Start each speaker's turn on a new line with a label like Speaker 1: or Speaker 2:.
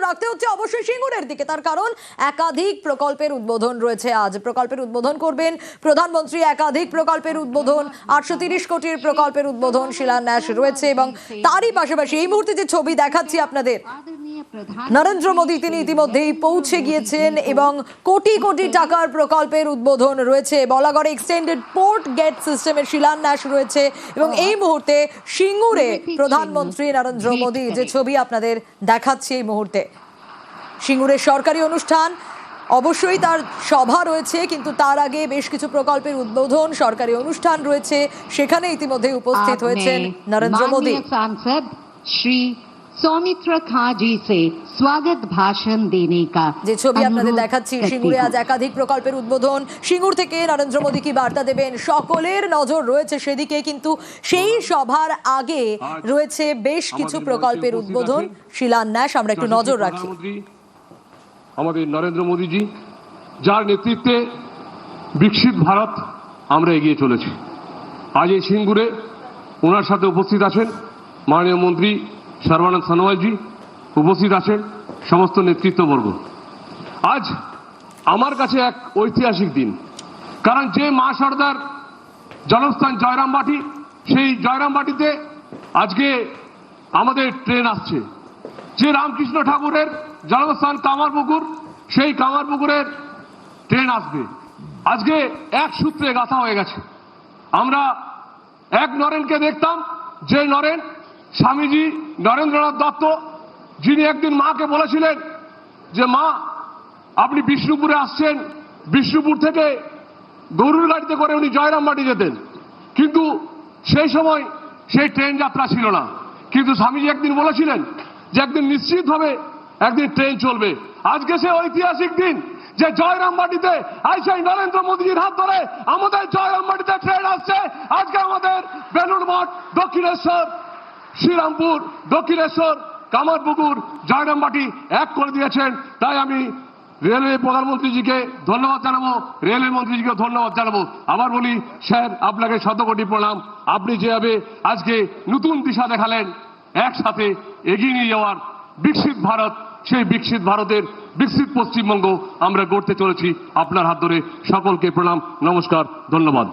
Speaker 1: রাখতে হচ্ছে অবশ্যই সিঙ্গুরের দিকে, তার কারণ একাধিক প্রকল্পের উদ্বোধন রয়েছে। আজ প্রকল্পের উদ্বোধন করবেন প্রধানমন্ত্রী, একাধিক প্রকল্পের উদ্বোধন, 830 কোটির প্রকল্পের উদ্বোধন শিলান্যাস রয়েছে। এবং তারই পাশাপাশি এই মুহূর্তে যে ছবি দেখাচ্ছি আপনাদের, নরেন্দ্র মোদী তিনি ইতিমধ্যেই পৌঁছে গিয়েছেন এবং কোটি কোটি টাকার প্রকল্পের উদ্বোধন রয়েছে। বলাগড়ে এক্সটেন্ডেড পোর্ট গেট সিস্টেমের শিলান্যাস রয়েছে এবং এই মুহূর্তে সিঙ্গুরে প্রধানমন্ত্রী নরেন্দ্র মোদী যে ছবি আপনাদের দেখাচ্ছি এই মুহূর্তে, সিঙ্গুরের সরকারি অনুষ্ঠান, অবশ্যই তার সভা রয়েছে, কিন্তু তার আগে বেশ কিছু প্রকল্পের উদ্বোধন, সরকারি অনুষ্ঠান রয়েছে, সেখানে ইতিমধ্যে উপস্থিত হয়েছেন নরেন্দ্র মোদী।
Speaker 2: শ্রী सौमित्र खां जी से स्वागत भाषण देने का
Speaker 1: যে ছবি আপনাদের দেখাচ্ছি, সিঙ্গুরে আজ একাধিক প্রকল্পের উদ্বোধন। সিঙ্গুর থেকে নরেন্দ্র মোদী কি বার্তা দেবেন, সকলের নজর রয়েছে সেদিকে, কিন্তু সেই সভার আগে রয়েছে বেশ কিছু প্রকল্পের উদ্বোধন, শিলান্যাস। আমরা একটু নজর রাখি।
Speaker 3: আমাদের নরেন্দ্র মোদীজি, যার নেতৃত্বে বিকশিত ভারত আমরা এগিয়ে চলেছি। আজ এই সিঙ্গুরে ওনার সাথে উপস্থিত আছেন মাননীয় মন্ত্রী সর্বানন্দ সোনোয়ালজি, উপস্থিত আছেন সমস্ত নেতৃত্ববর্গ। আজ আমার কাছে এক ঐতিহাসিক দিন, কারণ যে মা সর্দার জন্মস্থান জয়রামবাটি, সেই জয়রামবাটিতে আজকে আমাদের ট্রেন আসছে। যে রামকৃষ্ণ ঠাকুরের জন্মস্থান কামারপুকুর, সেই কামারপুকুরের ট্রেন আসবে। আজকে এক সূত্রে গাঁথা হয়ে গেছে। আমরা এক নরেনকে দেখতাম, যে নরেন স্বামীজি নরেন্দ্রনাথ দত্ত, যিনি একদিন মাকে বলেছিলেন যে মা আপনি বিষ্ণুপুরে আসছেন, বিষ্ণুপুর থেকে গরুর গাড়িতে করে উনি জয়রামবাটি যেতেন, কিন্তু সেই সময় সেই ট্রেন যাত্রা ছিল না। কিন্তু স্বামীজি একদিন বলেছিলেন যে একদিন নিশ্চিতভাবে একদিন ট্রেন চলবে। আজকে সে ঐতিহাসিক দিন যে জয়রামবাটিতে সেই নরেন্দ্র মোদীজির হাত ধরে আমাদের জয়রামবাটিতে ট্রেন আসছে। আজকে আমাদের বেলুড় মঠ, দক্ষিণেশ্বর, শ্রীরামপুর, দক্ষিণেশ্বর, কামারপুকুর, জয়রামবাটি এক করে দিয়েছেন। তাই আমি রেলওয়ে প্রধানমন্ত্রীজিকে ধন্যবাদ জানাবো, রেলওয়ে মন্ত্রীজিকে ধন্যবাদ জানাবো। আবার বলি স্যার, আপনাকে শতকোটি প্রণাম। আপনি যেভাবে আজকে নতুন দিশা দেখালেন একসাথে এগিয়ে নিয়ে যাওয়ার বিকশিত ভারত, সেই বিকশিত ভারতের বিকশিত পশ্চিমবঙ্গ আমরা গড়তে চলেছি। আপনার হাত ধরে সকলকে প্রণাম, নমস্কার, ধন্যবাদ।